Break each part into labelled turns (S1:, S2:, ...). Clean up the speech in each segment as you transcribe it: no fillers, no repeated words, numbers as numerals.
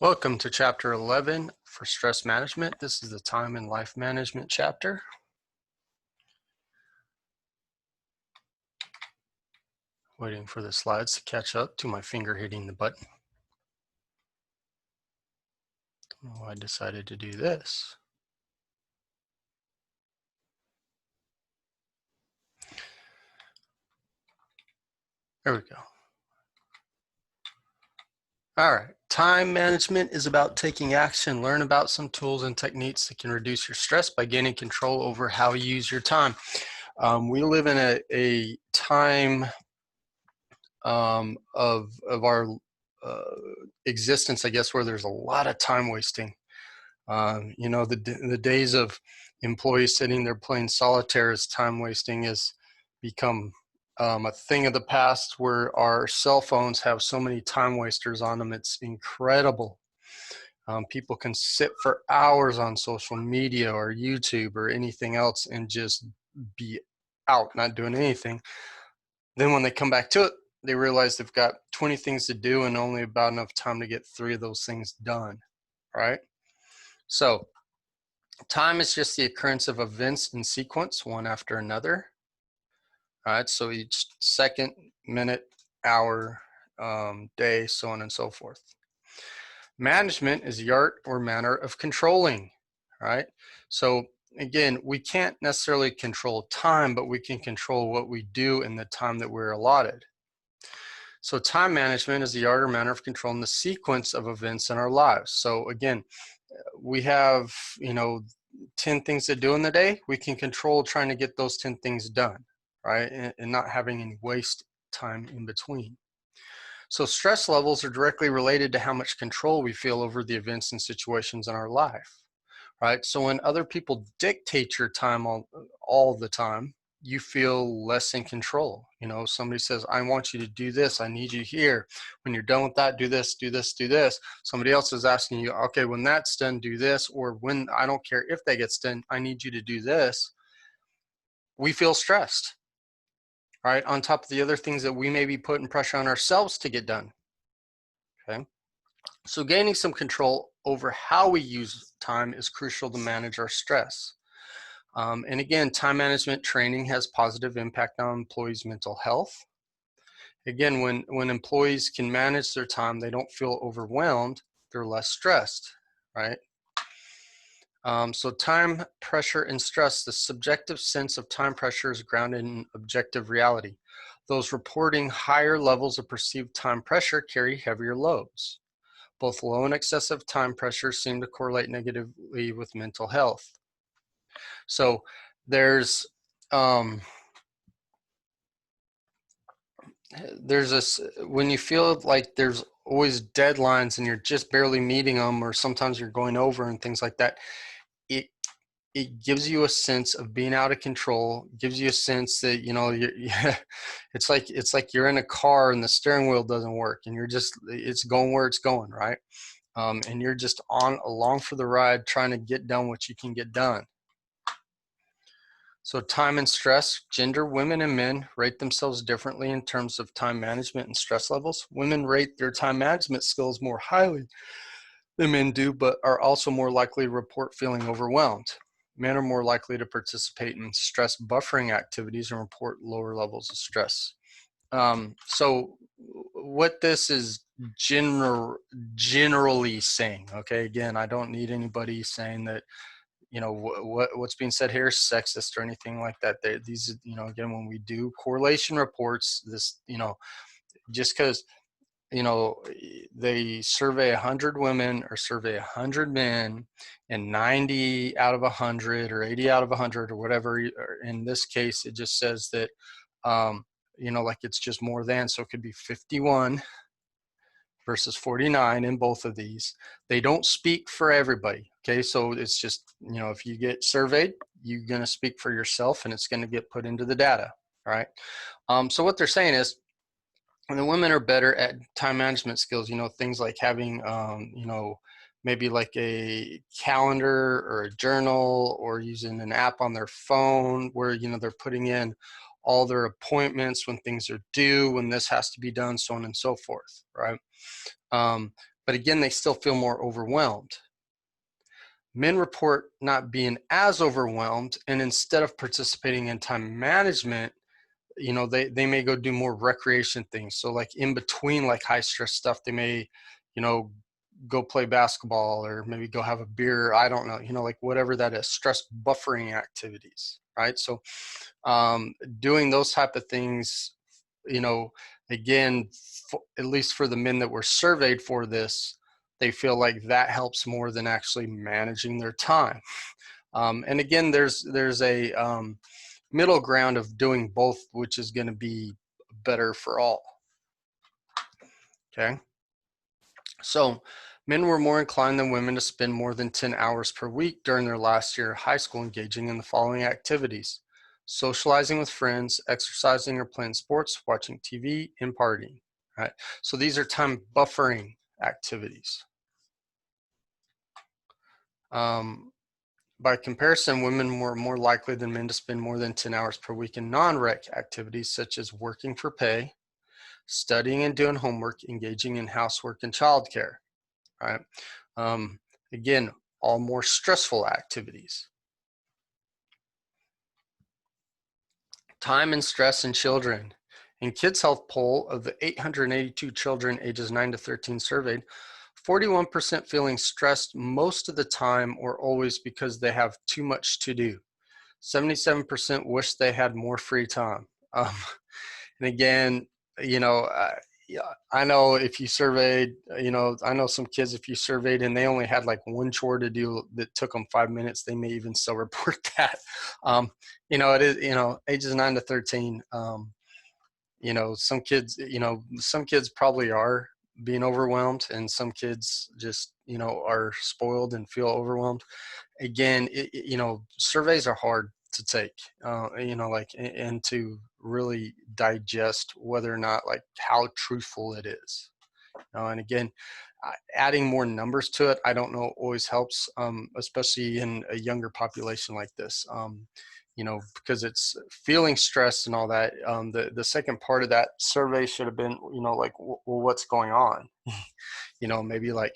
S1: Welcome to Chapter 11 for Stress Management. This is the Time and Life Management chapter. Waiting for the slides to catch up to my finger hitting the button. Oh, I decided to do this. There we go. All right. Time management is about taking action. Learn about some tools and techniques that can reduce your stress by gaining control over how you use your time. We live in a time of our existence, I guess, where there's a lot of time wasting. You know, the days of employees sitting there playing solitaire as time wasting has become a thing of the past, where our cell phones have so many time wasters on them. It's incredible. People can sit for hours on social media or YouTube or anything else and just be out, not doing anything. Then when they come back to it, they realize they've got 20 things to do and only about enough time to get 3 of those things done, right? So time is just the occurrence of events in sequence, one after another. All right, so each second, minute, hour, day, so on and so forth. Management is the art or manner of controlling, right? So again, we can't necessarily control time, but we can control what we do in the time that we're allotted. So time management is the art or manner of controlling the sequence of events in our lives. So again, we have, 10 things to do in the day. We can control trying to get those 10 things done, right? And not having any waste time in between. So stress levels are directly related to how much control we feel over the events and situations in our life, right? So when other people dictate your time all the time, you feel less in control. You know, somebody says, I want you to do this, I need you here. When you're done with that, do this, do this, do this. Somebody else is asking you, okay, when that's done, do this, or when, I don't care if that gets done, I need you to do this. We feel stressed, right? On top of the other things that we may be putting pressure on ourselves to get done, okay? So gaining some control over how we use time is crucial to manage our stress. And again, time management training has positive impact on employees' mental health. Again, when employees can manage their time, they don't feel overwhelmed, they're less stressed, right? So time pressure and stress, the subjective sense of time pressure is grounded in objective reality. Those reporting higher levels of perceived time pressure carry heavier loads. Both low and excessive time pressure seem to correlate negatively with mental health. So there's this, when you feel like there's always deadlines and you're just barely meeting them, or sometimes you're going over and things like that, it gives you a sense of being out of control, gives you a sense that, it's like you're in a car and the steering wheel doesn't work and it's going where it's going, right? And you're just along for the ride, trying to get done what you can get done. So time and stress, gender, women and men rate themselves differently in terms of time management and stress levels. Women rate their time management skills more highly than men do, but are also more likely to report feeling overwhelmed. Men are more likely to participate in stress buffering activities and report lower levels of stress. So what this is generally saying, okay, again, I don't need anybody saying that, what's being said here is sexist or anything like that. These, again, when we do correlation reports, this, just because, they survey 100 women or survey 100 men, and 90 out of 100 or 80 out of 100 or whatever, or in this case, it just says that, like it's just more than, so it could be 51 versus 49 in both of these. They don't speak for everybody, okay? So it's just, if you get surveyed, you're going to speak for yourself and it's going to get put into the data, right? So what they're saying is, when the women are better at time management skills, things like having, maybe like a calendar or a journal, or using an app on their phone where, they're putting in all their appointments, when things are due, when this has to be done, so on and so forth, right? but again, they still feel more overwhelmed. Men report not being as overwhelmed, and instead of participating in time management, they may go do more recreation things. So like in between like high stress stuff, they may, you know, go play basketball or maybe go have a beer. I don't know, like whatever that is, stress buffering activities, right? So doing those type of things, again, at least for the men that were surveyed for this, they feel like that helps more than actually managing their time. And again, there's a middle ground of doing both, which is going to be better for all. Okay. So men were more inclined than women to spend more than 10 hours per week during their last year of high school engaging in the following activities: socializing with friends, exercising or playing sports, watching TV, and partying. Right. So these are time buffering activities. By comparison, women were more likely than men to spend more than 10 hours per week in non-rec activities such as working for pay, studying and doing homework, engaging in housework and childcare. Right? Again, all more stressful activities. Time and stress in children. In Kids Health poll of the 882 children ages 9 to 13 surveyed, 41% feeling stressed most of the time or always because they have too much to do. 77% wish they had more free time. And again, you know, yeah, I know if you surveyed, I know some kids, if you surveyed and they only had like one chore to do that took them 5 minutes, they may even still report that. It is, ages 9 to 13, some kids probably are being overwhelmed, and some kids just, are spoiled and feel overwhelmed. Again, surveys are hard to take, and to really digest whether or not, like, how truthful it is. And again, adding more numbers to it, I don't know, always helps, especially in a younger population like this. Because it's feeling stressed and all that. The second part of that survey should have been, like, well, what's going on? Maybe like,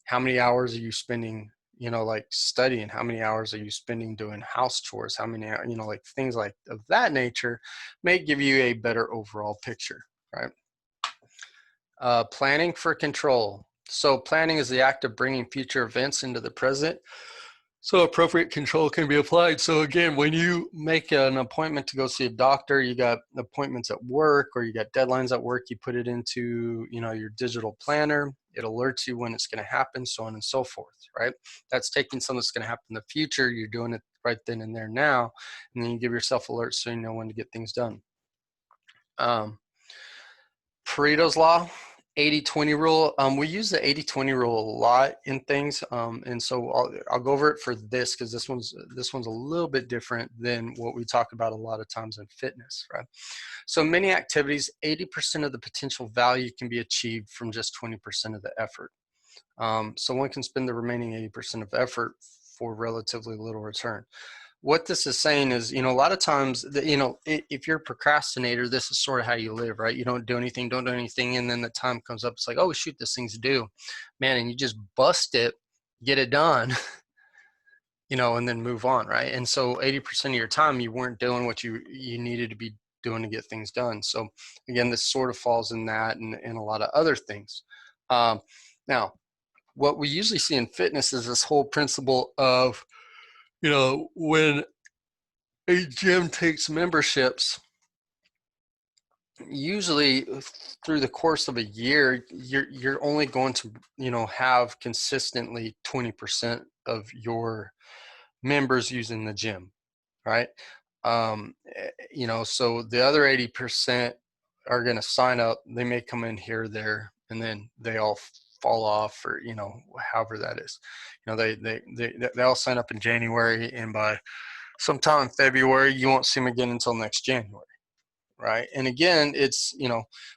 S1: how many hours are you spending, like studying? How many hours are you spending doing house chores? How many, like things like of that nature may give you a better overall picture, right? Planning for control. So planning is the act of bringing future events into the present so appropriate control can be applied. So again, when you make an appointment to go see a doctor, you got appointments at work or you got deadlines at work, you put it into, your digital planner. It alerts you when it's going to happen, so on and so forth, right? That's taking something that's going to happen in the future. You're doing it right then and there now, and then you give yourself alerts so you know when to get things done. Pareto's Law, 80-20 rule. We use the 80-20 rule a lot in things, and so I'll go over it for this because this one's a little bit different than what we talk about a lot of times in fitness, right? So many activities, 80% of the potential value can be achieved from just 20% of the effort. So one can spend the remaining 80% of effort for relatively little return. What this is saying is, a lot of times, if you're a procrastinator, this is sort of how you live, right? You don't do anything, and then the time comes up, it's like, oh shoot, this thing's due, man, and you just bust it, get it done, and then move on, right? And so 80% of your time, you weren't doing what you needed to be doing to get things done. So again, this sort of falls in that and a lot of other things. Now, what we usually see in fitness is this whole principle of, when a gym takes memberships, usually through the course of a year, you're only going to, have consistently 20% of your members using the gym, right? So the other 80% are going to sign up. They may come in here or there, and then they all fall off, or however that is. They all sign up in January, and by sometime in February, you won't see them again until next January, right? And again, it's,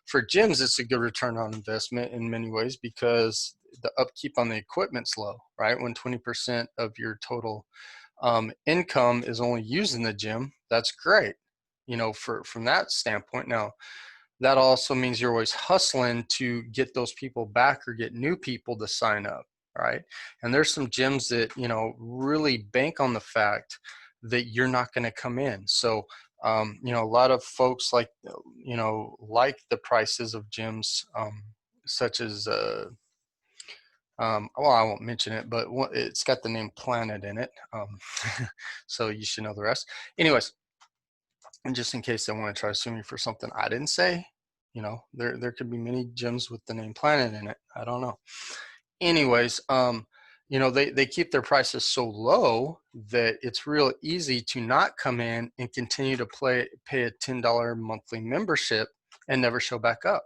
S1: for gyms, it's a good return on investment in many ways because the upkeep on the equipment's low, right? When 20% of your total income is only used in the gym, that's great, from that standpoint. Now, that also means you're always hustling to get those people back or get new people to sign up, right? And there's some gyms that, you know, really bank on the fact that you're not going to come in. So, you know, a lot of folks like, you know, like the prices of gyms, such as, well, I won't mention it, but it's got the name Planet in it. So you should know the rest. Anyways, and just in case they want to try to sue me for something I didn't say, you know, there could be many gyms with the name Planet in it. I don't know. Anyways, you know, they keep their prices so low that it's real easy to not come in and continue to pay a $10 monthly membership and never show back up.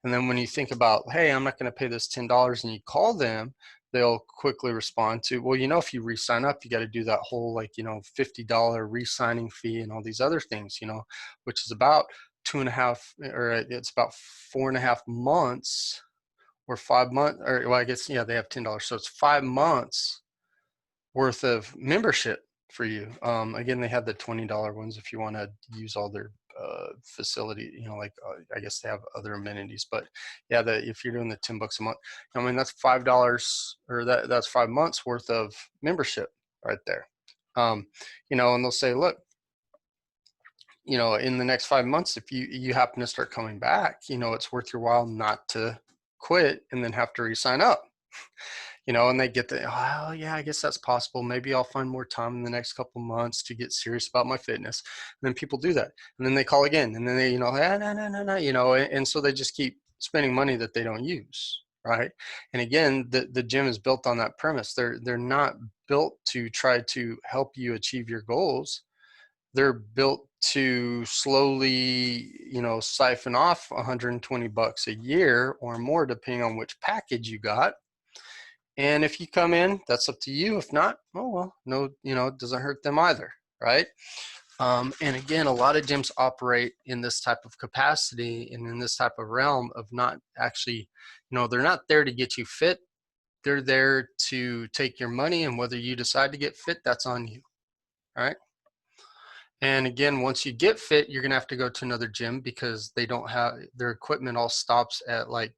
S1: And then when you think about, hey, I'm not going to pay this $10, and you call them, they'll quickly respond to, well, you know, if you re-sign up, you got to do that whole, like, you know, $50 re-signing fee and all these other things, you know, which is about 2.5, or it's about 4.5 months or 5 months, or well, I guess, yeah, they have $10. So it's 5 months worth of membership for you. Again, they have the $20 ones if you want to use all their facility, you know, like I guess they have other amenities, but yeah, if you're doing the $10 a month, I mean, that's $5, or that's 5 months worth of membership right there. You know, and they'll say, look, you know, in the next 5 months, if you happen to start coming back, you know, it's worth your while not to quit and then have to re-sign up. You know, and they get the, oh yeah, I guess that's possible. Maybe I'll find more time in the next couple months to get serious about my fitness. And then people do that, and then they call again, and then they, you know, no, no, no, no, you know, and so they just keep spending money that they don't use, right? And again, the gym is built on that premise. They're not built to try to help you achieve your goals. They're built to slowly, you know, siphon off $120 a year or more, depending on which package you got. And if you come in, that's up to you. If not, oh well, no, you know, it doesn't hurt them either, right? And again, a lot of gyms operate in this type of capacity and in this type of realm of not actually, you know, they're not there to get you fit. They're there to take your money, and whether you decide to get fit, that's on you, all right? And again, once you get fit, you're gonna have to go to another gym because they don't have their equipment all stops at like,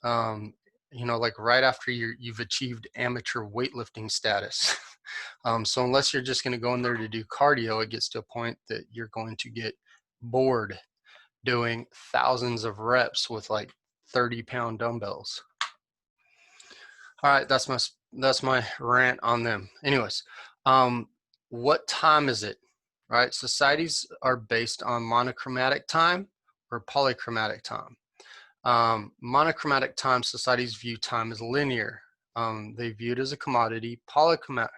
S1: um, you know, like right after you've achieved amateur weightlifting status. So unless you're just going to go in there to do cardio, it gets to a point that you're going to get bored doing thousands of reps with like 30-pound dumbbells. All right, that's my rant on them. Anyways, what time is it? Right, societies are based on monochromatic time or polychromatic time. Monochromatic time societies view time as linear. They view it as a commodity. Polychromatic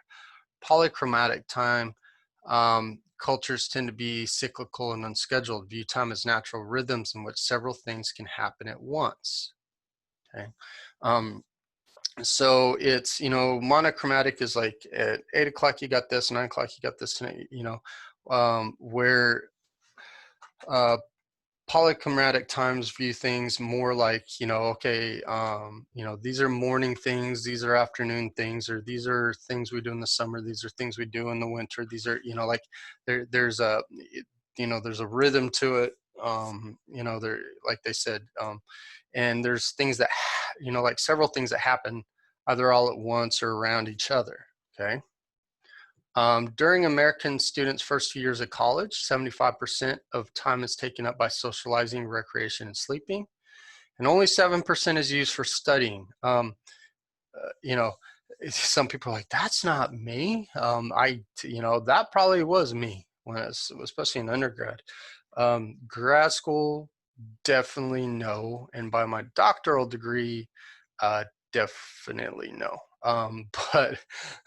S1: time cultures tend to be cyclical and unscheduled, view time as natural rhythms in which several things can happen at once. Okay. Um, so it's, you know, monochromatic is like at 8 o'clock you got this, 9 o'clock you got this, you know, where uh, polychromatic times view things more like, you know, okay, you know, these are morning things, these are afternoon things, or these are things we do in the summer, these are things we do in the winter, these are, you know, like there's a, you know, there's a rhythm to it. You know, there, like they said, and there's things that, you know, like several things that happen either all at once or around each other. Okay. During American students' first few years of college, 75% of time is taken up by socializing, recreation, and sleeping, and only 7% is used for studying. You know, some people are like, that's not me. You know, that probably was me when I was, especially in undergrad. Grad school, definitely no. And by my doctoral degree, uh, definitely no. But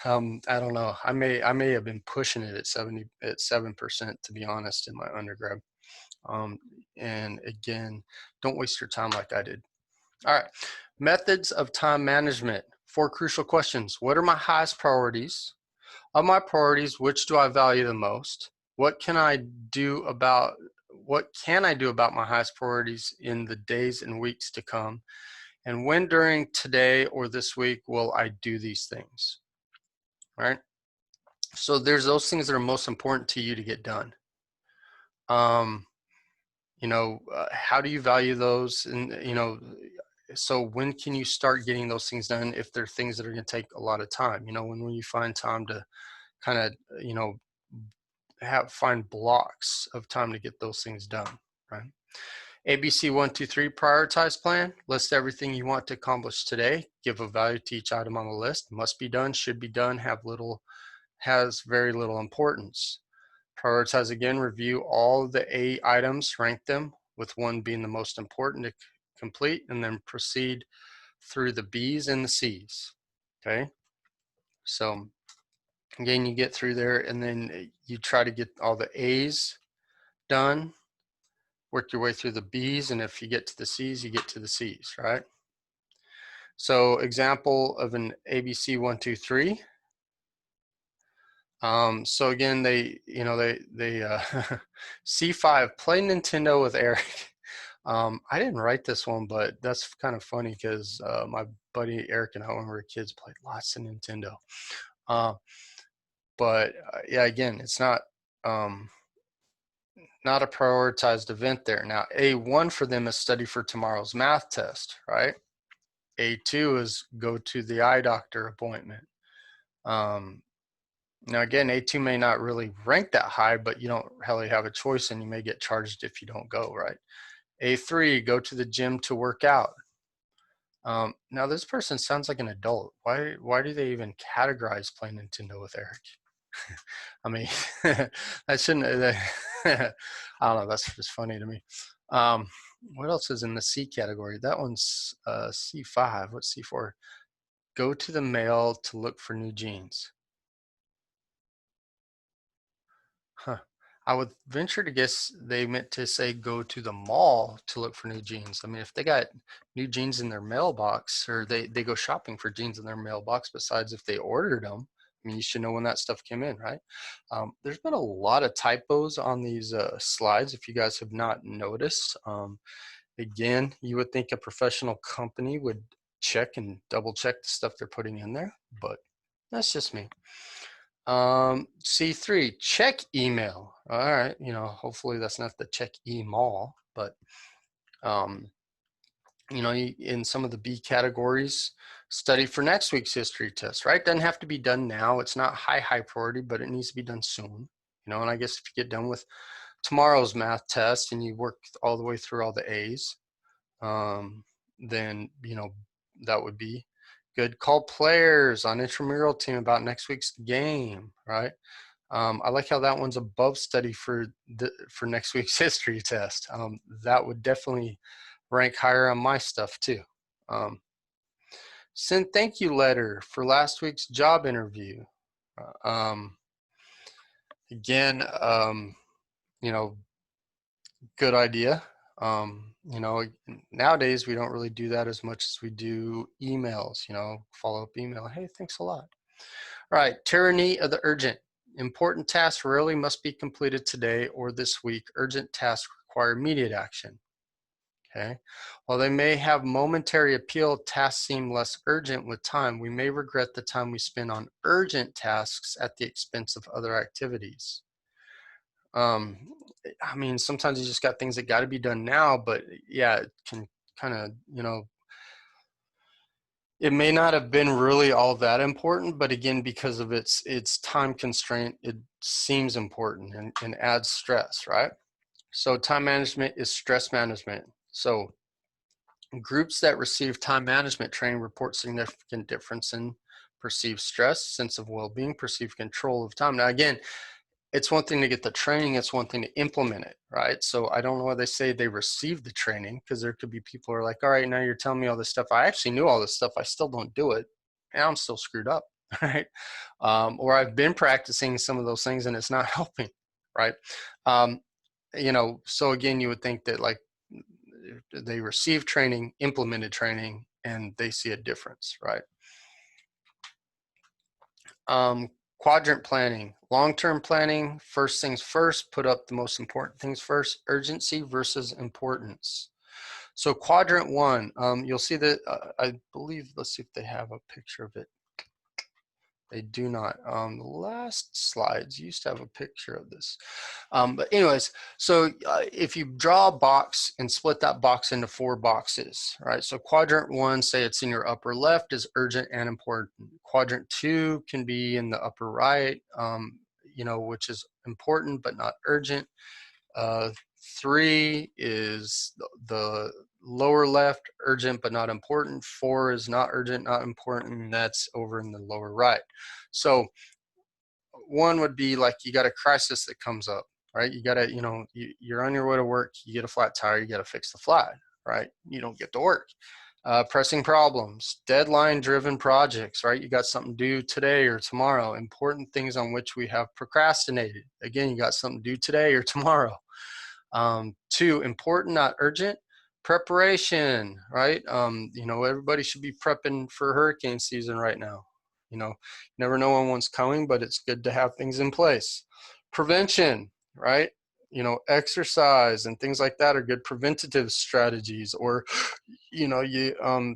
S1: I don't know. I may have been pushing it at 7% to be honest in my undergrad. Um, and again, don't waste your time like I did. All right, methods of time management. 4 crucial questions. What are my highest priorities? Of my priorities, which do I value the most? What can I do about my highest priorities in the days and weeks to come? And when during today or this week will I do these things? Right? So there's those things that are most important to you to get done. Um, how do you value those? And, so when can you start getting those things done if they're things that are going to take a lot of time? When will you find time to kind of, find blocks of time to get those things done, right? ABC 123 prioritize plan. List everything you want to accomplish today. Give a value to each item on the list. Must be done, should be done, has very little importance. Prioritize again, review all the A items, rank them, with one being the most important to complete, and then proceed through the B's and the C's. Okay, so again, you get through there and then you try to get all the A's done, work your way through the B's, and if you get to the C's, you get to the C's, right? So example of an ABC 123. So again, they C5, play Nintendo with Eric. I didn't write this one, but that's kind of funny because my buddy Eric and I, when we were kids, played lots of Nintendo. But yeah, again, it's not not a prioritized event there. Now, A1 for them is study for tomorrow's math test, right? A2 is go to the eye doctor appointment. Now, again, A2 may not really rank that high, but you don't really have a choice and you may get charged if you don't go, right? A3, go to the gym to work out. Now, this person sounds like an adult. Why do they even categorize playing Nintendo with Eric? I mean, that shouldn't, I don't know, that's just funny to me. What else is in the C category? That one's C5. What's C4? Go to the mail to look for new jeans. Huh. I would venture to guess they meant to say go to the mall to look for new jeans. I mean, if they got new jeans in their mailbox, or they go shopping for jeans in their mailbox, besides if they ordered them, I mean, you should know when that stuff came in, right? There's been a lot of typos on these slides, if you guys have not noticed. Again, you would think a professional company would check and double check the stuff they're putting in there, but that's just me. C3, check email. All right, hopefully that's not the check email, but in some of the B categories, study for next week's history test, right? Doesn't have to be done now. It's not high priority, but it needs to be done soon. And I guess if you get done with tomorrow's math test and you work all the way through all the A's, then that would be good. Call players on intramural team about next week's game, right? I like how that one's above study for next week's history test. That would definitely rank higher on my stuff too. Send thank you letter for last week's job interview. Again, good idea. Nowadays we don't really do that as much as we do emails, follow-up email. Hey, thanks a lot. All right, tyranny of the urgent. Important tasks rarely must be completed today or this week. Urgent tasks require immediate action. Okay. While they may have momentary appeal, tasks seem less urgent with time. We may regret the time we spend on urgent tasks at the expense of other activities. I mean, sometimes you just got things that got to be done now, but yeah, it can kind of, it may not have been really all that important, but again, because of its time constraint, it seems important and adds stress, right? So time management is stress management. So groups that receive time management training report significant difference in perceived stress, sense of well-being, perceived control of time. Now, again, it's one thing to get the training, it's one thing to implement it, right? So I don't know why they say they received the training, because there could be people who are like, all right, now you're telling me all this stuff. I actually knew all this stuff. I still don't do it. And I'm still screwed up, right? Or I've been practicing some of those things and it's not helping, right? So again, you would think that like they receive training, implemented training, and they see a difference, right? Quadrant planning, long-term planning, first things first, put up the most important things first, urgency versus importance. So quadrant one, you'll see that, I believe, let's see if they have a picture of it. They do not. The last slides used to have a picture of this. But anyways, so if you draw a box and split that box into 4 boxes, right? So quadrant 1, say it's in your upper left, is urgent and important. Quadrant 2 can be in the upper right, you know, which is important but not urgent. 3 is the lower left, urgent but not important. 4 is not urgent, not important, and that's over in the lower right. So 1 would be like you got a crisis that comes up, right? You got to, you know, you're on your way to work, you get a flat tire, you got to fix the flat, right? You don't get to work. Pressing problems, deadline driven projects, right? You got something due today or tomorrow, important things on which we have procrastinated. Again, you got something due today or tomorrow. 2, important, not urgent. Preparation, right? You know, everybody should be prepping for hurricane season right now. You know, never know when one's coming, but it's good to have things in place. Prevention, right? You know, exercise and things like that are good preventative strategies. Or, you know, you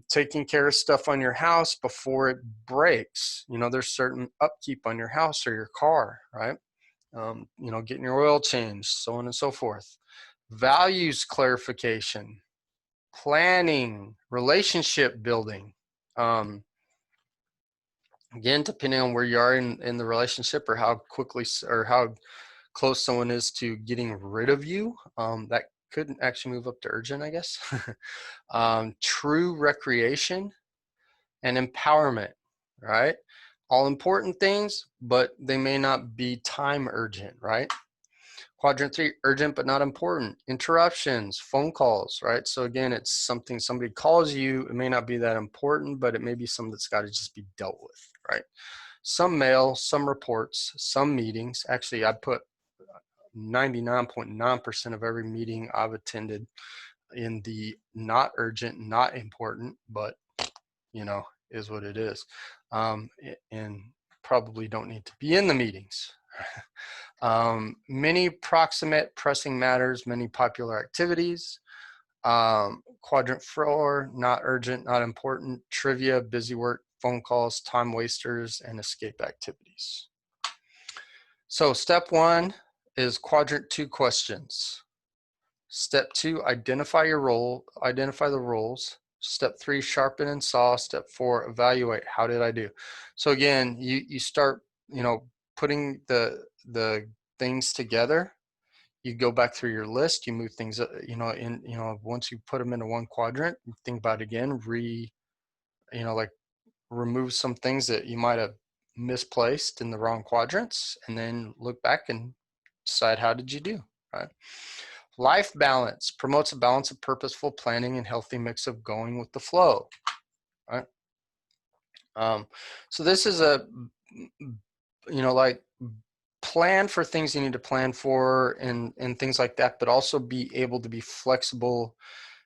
S1: taking care of stuff on your house before it breaks. You know, there's certain upkeep on your house or your car, right? You know, getting your oil changed, so on and so forth. Values clarification, planning, relationship building. Again, depending on where you are in the relationship or how quickly or how close someone is to getting rid of you, that could actually move up to urgent, I guess. True recreation and empowerment, right? All important things, but they may not be time urgent, right? Quadrant 3, urgent but not important. Interruptions, phone calls, right? So again, it's something somebody calls you, it may not be that important, but it may be something that's got to just be dealt with, right? Some mail, some reports, some meetings. Actually, I put 99.9% of every meeting I've attended in the not urgent, not important, but you know, is what it is. And probably don't need to be in the meetings. Many proximate pressing matters, many popular activities. Quadrant 4, not urgent, not important. Trivia, busy work, phone calls, time wasters, and escape activities. So step 1 is quadrant 2 questions. Step 2, identify your role, identify the roles. Step 3, sharpen and saw. Step 4, evaluate. How did I do? So again, you start, you know, putting the things together. You go back through your list, you move things, you know, in, you know, once you put them into one quadrant, you think about it again, you know, like remove some things that you might have misplaced in the wrong quadrants, and then look back and decide how did you do, right? Life balance promotes a balance of purposeful planning and healthy mix of going with the flow, right? So this is a, you know, like plan for things you need to plan for and things like that, but also be able to be flexible,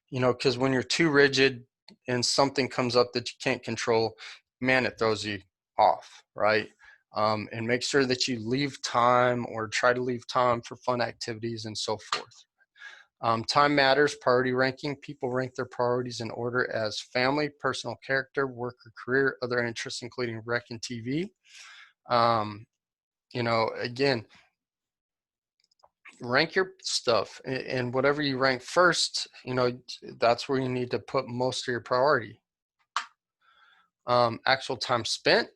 S1: you know, because when you're too rigid and something comes up that you can't control, man, it throws you off, right? And make sure that you leave time or try to leave time for fun activities and so forth. Time matters, priority ranking. People rank their priorities in order as family, personal character, work or career, other interests, including rec and TV. You know, again, rank your stuff, and whatever you rank first, you know, that's where you need to put most of your priority. Actual time spent,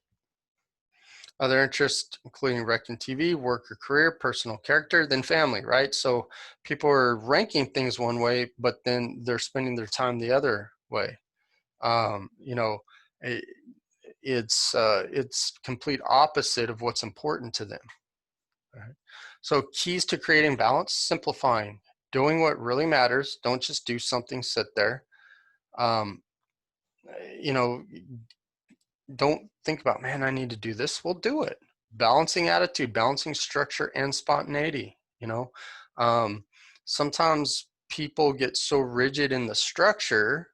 S1: other interests, including rec and TV, work or career, personal character, then family, right? So people are ranking things one way, but then they're spending their time the other way. You know, it's complete opposite of what's important to them. Right? So keys to creating balance: simplifying, doing what really matters. Don't just do something, sit there. Um, you know, don't think about, man, I need to do this. Well, do it. Balancing attitude, balancing structure and spontaneity. You know, sometimes people get so rigid in the structure,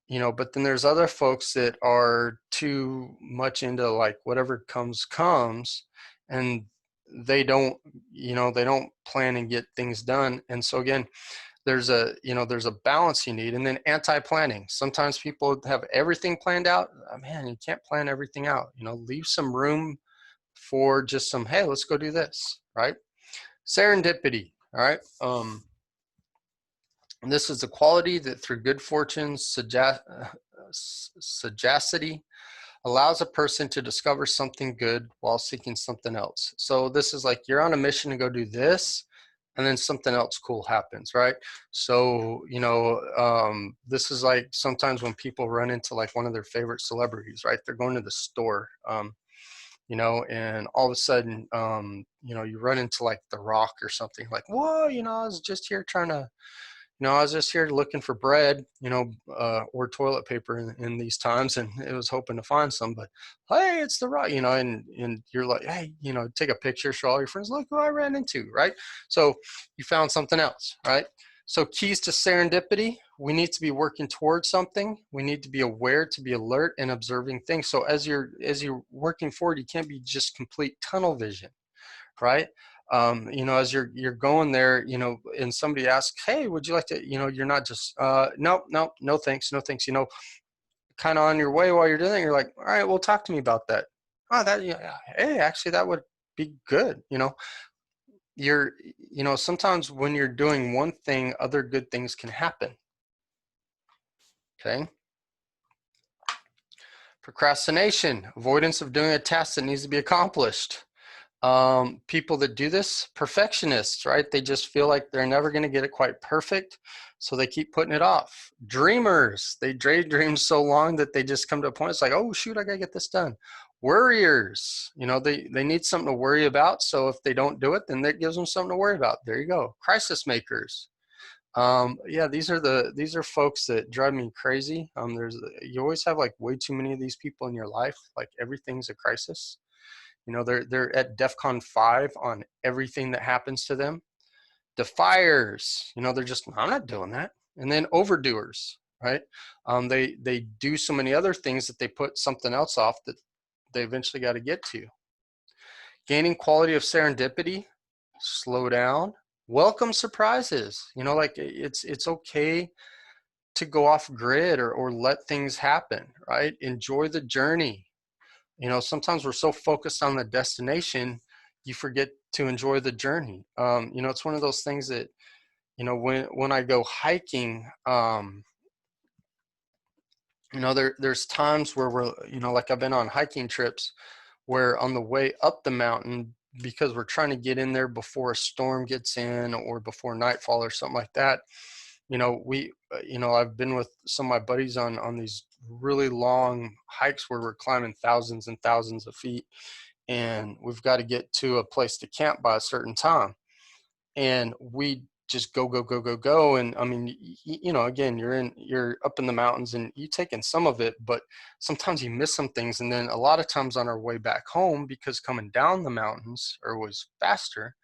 S1: you know, but then there's other folks that are too much into like whatever comes, and they don't, you know, they don't plan and get things done. And so again, there's a, there's a balance you need. And then anti-planning. Sometimes people have everything planned out. Oh, man, you can't plan everything out. Leave some room for just some, hey, let's go do this, right? Serendipity, all right? And this is the quality that through good fortune, sagacity, allows a person to discover something good while seeking something else. So this is like you're on a mission to go do this, and then something else cool happens, right? So, this is like sometimes when people run into like one of their favorite celebrities, right? They're going to the store, and all of a sudden, you run into like The Rock or something, like, whoa, I was just here trying to, I was just here looking for bread, or toilet paper in these times, and it was hoping to find some. But hey, it's The Rock, and you're like, hey, take a picture, show all your friends, look who I ran into, right? So you found something else, right? So keys to serendipity: we need to be working towards something. We need to be aware, to be alert, and observing things. So as you're working forward, you can't be just complete tunnel vision, right? As you're going there, and somebody asks, hey, would you like to, you're not just, no, no, no thanks, no thanks, kind of on your way while you're doing it, you're like, all right, well, talk to me about that. Oh, that, yeah, hey, actually, that would be good. You're, sometimes when you're doing one thing, other good things can happen. Okay. Procrastination, avoidance of doing a task that needs to be accomplished. People that do this, perfectionists, right? They just feel like they're never going to get it quite perfect, so they keep putting it off. Dreamers, they daydream so long that they just come to a point, it's like, oh shoot, I gotta get this done. Worriers, they need something to worry about, so if they don't do it, then that gives them something to worry about. There you go. Crisis makers. Yeah, these are folks that drive me crazy. You always have like way too many of these people in your life, like everything's a crisis. They're at DEFCON 5 on everything that happens to them. Defiers, they're just, I'm not doing that. And then overdoers, right? They do so many other things that they put something else off that they eventually got to get to. Gaining quality of serendipity, slow down, welcome surprises. Like it's okay to go off grid or let things happen, right? Enjoy the journey. Sometimes we're so focused on the destination, you forget to enjoy the journey. It's one of those things that, when I go hiking, there's times where we're, like I've been on hiking trips where on the way up the mountain, because we're trying to get in there before a storm gets in or before nightfall or something like that, I've been with some of my buddies on these really long hikes where we're climbing thousands and thousands of feet, and we've got to get to a place to camp by a certain time, and we just go go go go go. And I mean, again, you're up in the mountains and you take in some of it, but sometimes you miss some things. And then a lot of times on our way back home, because coming down the mountains was faster,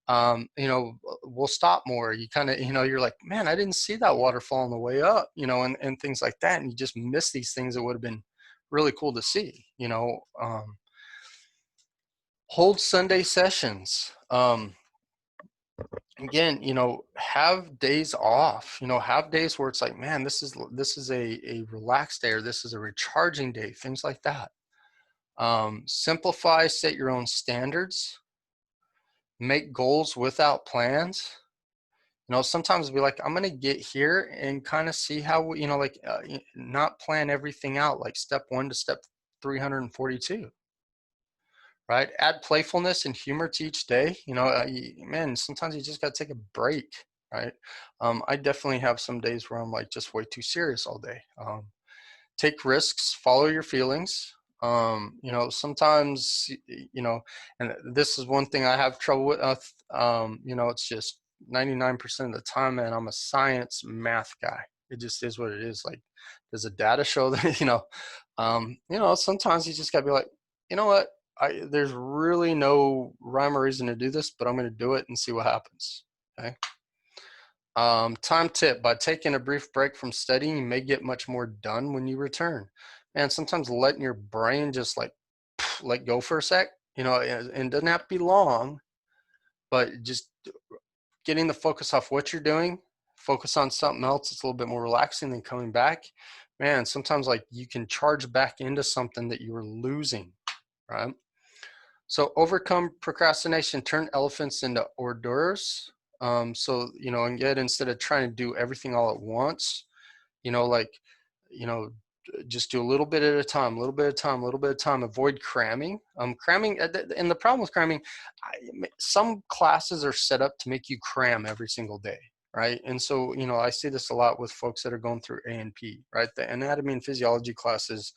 S1: we'll stop more. You kind of, you're like, man, I didn't see that waterfall on the way up, and things like that. And you just miss these things that would have been really cool to see, hold Sunday sessions. Again, have days off, have days where it's like, man, this is a relaxed day, or this is a recharging day, things like that. Simplify, set your own standards, make goals without plans. Sometimes be like, I'm going to get here and kind of see how, not plan everything out, like step 1 to step 342. Right? Add playfulness and humor to each day. Man, sometimes you just got to take a break, right? I definitely have some days where I'm like just way too serious all day. Take risks, follow your feelings. Sometimes, and this is one thing I have trouble with. It's just 99% of the time, man, I'm a science math guy. It just is what it is. Like, does the data show that, sometimes you just gotta be like, you know what? There's really no rhyme or reason to do this, but I'm going to do it and see what happens. Okay. Time tip: by taking a brief break from studying, you may get much more done when you return. And sometimes letting your brain just like let go for a sec, and it doesn't have to be long, but just getting the focus off what you're doing, focus on something else. It's a little bit more relaxing than coming back. Man, sometimes like you can charge back into something that you were losing, right? So overcome procrastination, turn elephants into hors d'oeuvres. So, and yet instead of trying to do everything all at once, like, you know, just do a little bit at a time, a little bit at a time, a little bit at a time. Avoid cramming. And the problem with cramming, some classes are set up to make you cram every single day, right? And so, I see this a lot with folks that are going through A&P, right? The anatomy and physiology classes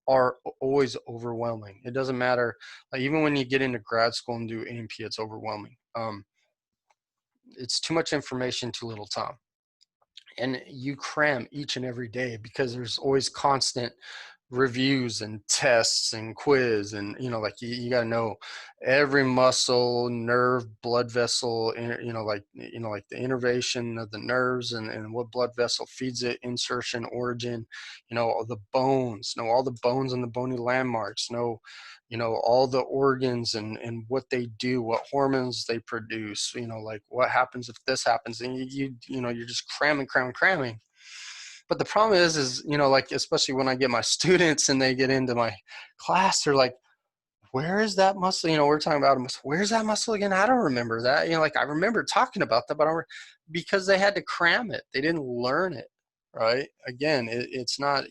S1: are always overwhelming. It doesn't matter, even when you get into grad school and do A&P, it's overwhelming. It's too much information, too little time, and you cram each and every day because there's always constant reviews and tests and quiz, and like you got to know every muscle, nerve, blood vessel, like the innervation of the nerves, and what blood vessel feeds it, insertion, origin, the bones, know all the bones and the bony landmarks, know all the organs and what they do, what hormones they produce, like what happens if this happens, and you're just cramming. But the problem is, like, especially when I get my students and they get into my class, they're like, where is that muscle? We're talking about muscle. Where's that muscle again? I don't remember that. Like I remember talking about that, but I don't, because they had to cram it. They didn't learn it, right? Again, it's not,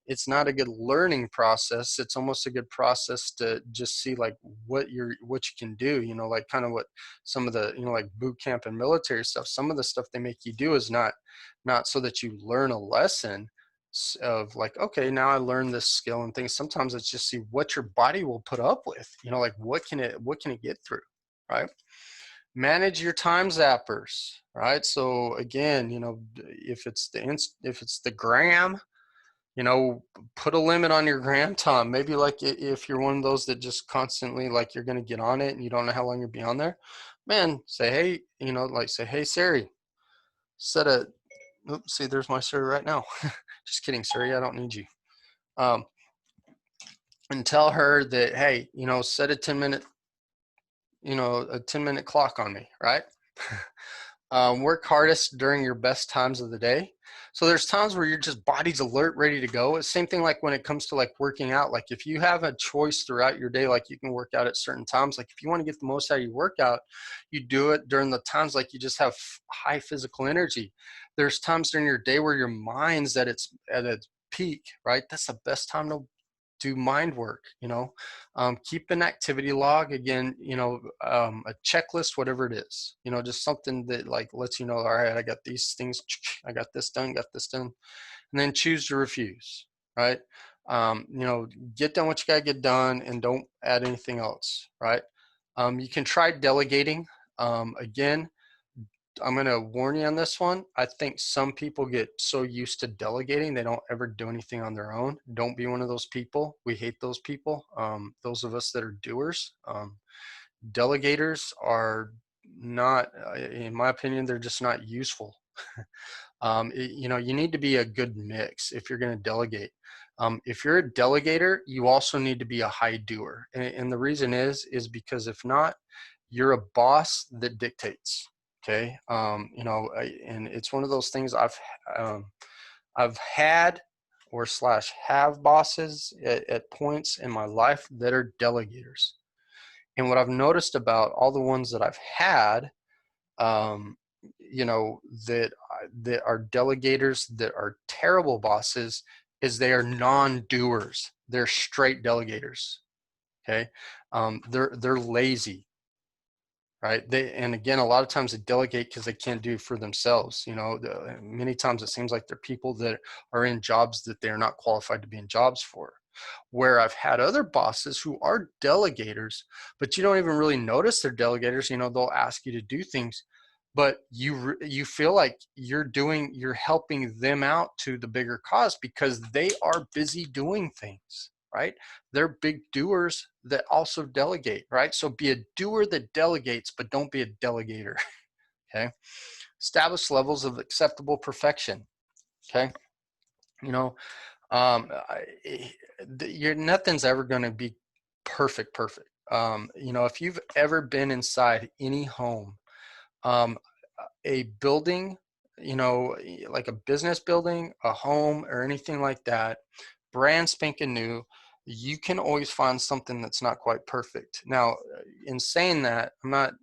S1: it's not a good learning process. It's almost a good process to just see like what you can do, like kind of what some of the, like boot camp and military stuff, some of the stuff they make you do is not so that you learn a lesson of like, okay, now I learned this skill and things. Sometimes it's just see what your body will put up with, like what can it get through, right? Manage your time zappers, right? So again, if it's the gram, put a limit on your gram time. Maybe like if you're one of those that just constantly like you're going to get on it and you don't know how long you'll be on there, man, say, hey, like say, hey, Siri, set a, oops, see, there's my Siri right now. Just kidding, Siri, I don't need you. And tell her that, hey, set a 10-minute, a 10-minute clock on me, right? Work hardest during your best times of the day. So there's times where your just body's alert, ready to go. It's same thing like when it comes to like working out. Like if you have a choice throughout your day, like you can work out at certain times. Like if you want to get the most out of your workout, you do it during the times like you just have high physical energy. There's times during your day where your mind's at its peak, right? That's the best time to do mind work. Keep an activity log, again, a checklist, whatever it is, just something that like lets you know, all right, I got these things, I got this done, and then choose to refuse, right? Get done what you got to get done and don't add anything else, right? You can try delegating. Again, I'm going to warn you on this one. I think some people get so used to delegating, they don't ever do anything on their own. Don't be one of those people. We hate those people. Those of us that are doers, delegators are not, in my opinion, they're just not useful. You need to be a good mix if you're going to delegate. If you're a delegator, you also need to be a high doer. And the reason is because if not, you're a boss that dictates. Okay. And it's one of those things I've had or slash have bosses at points in my life that are delegators. And what I've noticed about all the ones that I've had, um, that are delegators that are terrible bosses, is they are non-doers. They're straight delegators. Okay. They're lazy, right? And again, a lot of times they delegate because they can't do it for themselves. Many times it seems like they're people that are in jobs that they're not qualified to be in jobs for. Where I've had other bosses who are delegators, but you don't even really notice they're delegators. They'll ask you to do things, but you feel like you're helping them out to the bigger cause because they are busy doing things, right? They're big doers that also delegate, right? So be a doer that delegates, but don't be a delegator. Okay. Establish levels of acceptable perfection. Okay. Nothing's ever going to be perfect. If you've ever been inside any home, a building like a business building, a home, or anything like that, brand spanking new, you can always find something that's not quite perfect. Now, in saying that, I'm not,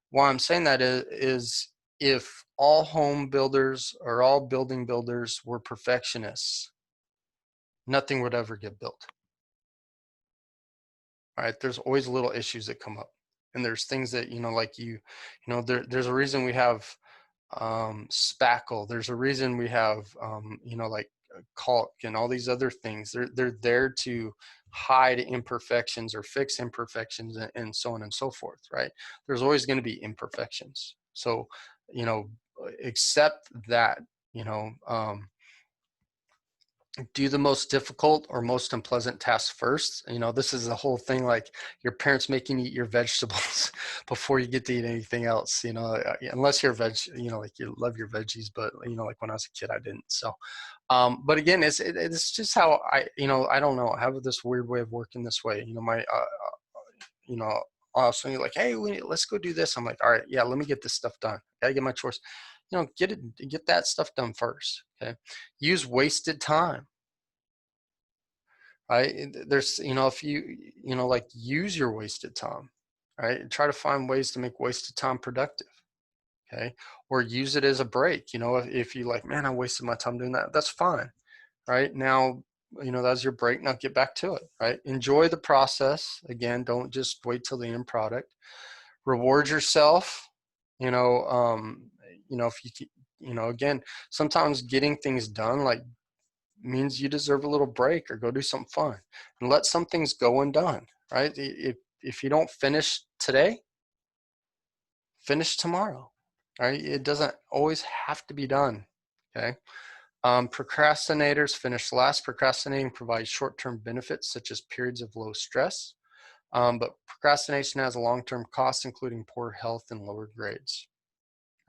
S1: why I'm saying that is if all home builders or all building builders were perfectionists, nothing would ever get built. All right, there's always little issues that come up, and there's things that like there's a reason we have spackle. There's a reason we have like caulk and all these other things. They're there to hide imperfections or fix imperfections, and so on and so forth, right? There's always going to be imperfections, so you know accept that. you know um, do the most difficult or most unpleasant tasks first. This is the whole thing, like your parents making you eat your vegetables before you get to eat anything else. Unless you're like you love your veggies, but like when I was a kid I didn't. So but again, it's just how I don't know, I have this weird way of working this way. My you know also you're like, hey, let's go do this. I'm like, all right, yeah, let me get this stuff done. Gotta get my chores. Get that stuff done first. Okay. Use wasted time. Right. There's, if like use your wasted time, right? And try to find ways to make wasted time productive. Okay. Or use it as a break. If you like, man, I wasted my time doing that, that's fine. Right now, that's your break. Now get back to it. Right. Enjoy the process. Again, don't just wait till the end product. Reward yourself. If you keep, again, sometimes getting things done, like, means you deserve a little break or go do something fun, and let some things go undone, right? If you don't finish today, finish tomorrow, right? It doesn't always have to be done. Okay. Procrastinators finish last. Procrastinating provides short-term benefits such as periods of low stress, but procrastination has a long-term cost, including poor health and lower grades.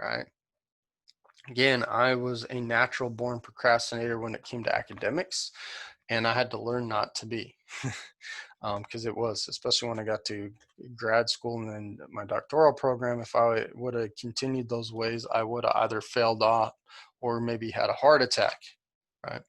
S1: Right. Again, I was a natural born procrastinator when it came to academics, and I had to learn not to be. Because it was, especially when I got to grad school and then my doctoral program, if I would have continued those ways, I would have either failed off or maybe had a heart attack. Right?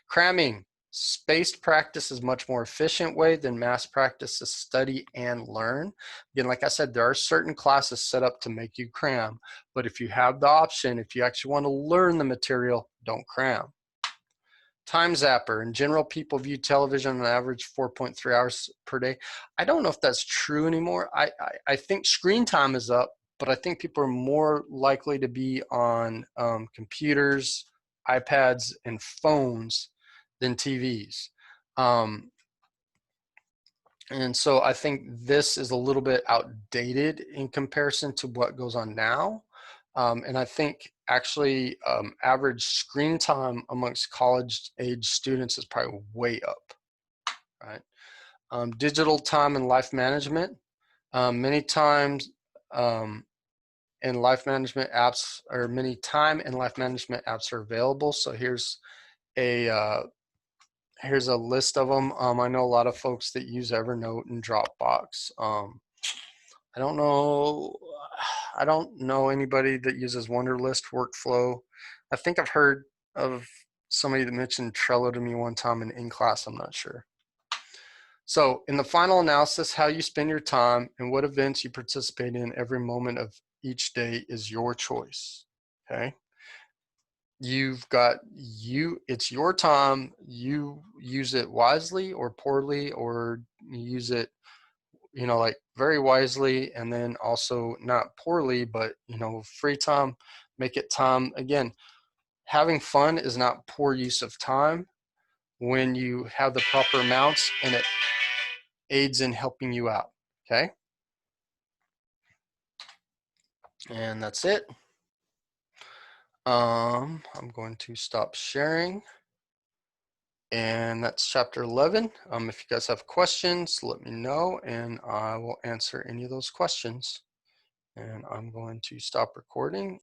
S1: Cramming. Spaced practice is a much more efficient way than mass practice to study and learn. Again, like I said, there are certain classes set up to make you cram, but if you have the option, if you actually want to learn the material, don't cram. Time zapper. In general, people view television on average 4.3 hours per day. I don't know if that's true anymore. I think screen time is up, but I think people are more likely to be on computers, iPads, and phones than TVs. And so I think this is a little bit outdated in comparison to what goes on now. And I think actually average screen time amongst college age students is probably way up, right? Digital time and life management. Many times in life management apps, or many time and life management apps are available. So here's a list of them. I know a lot of folks that use Evernote and Dropbox. I don't know. I don't know anybody that uses Wunderlist workflow. I think I've heard of somebody that mentioned Trello to me one time in class. I'm not sure. So in the final analysis, how you spend your time and what events you participate in every moment of each day is your choice. Okay. It's your time. You use it wisely or poorly, or you use it like very wisely, and then also not poorly, but free time, make it time. Again, having fun is not poor use of time when you have the proper amounts and it aids in helping you out. Okay. And that's it. I'm going to stop sharing, and that's chapter 11. If you guys have questions, let me know and I will answer any of those questions. And I'm going to stop recording.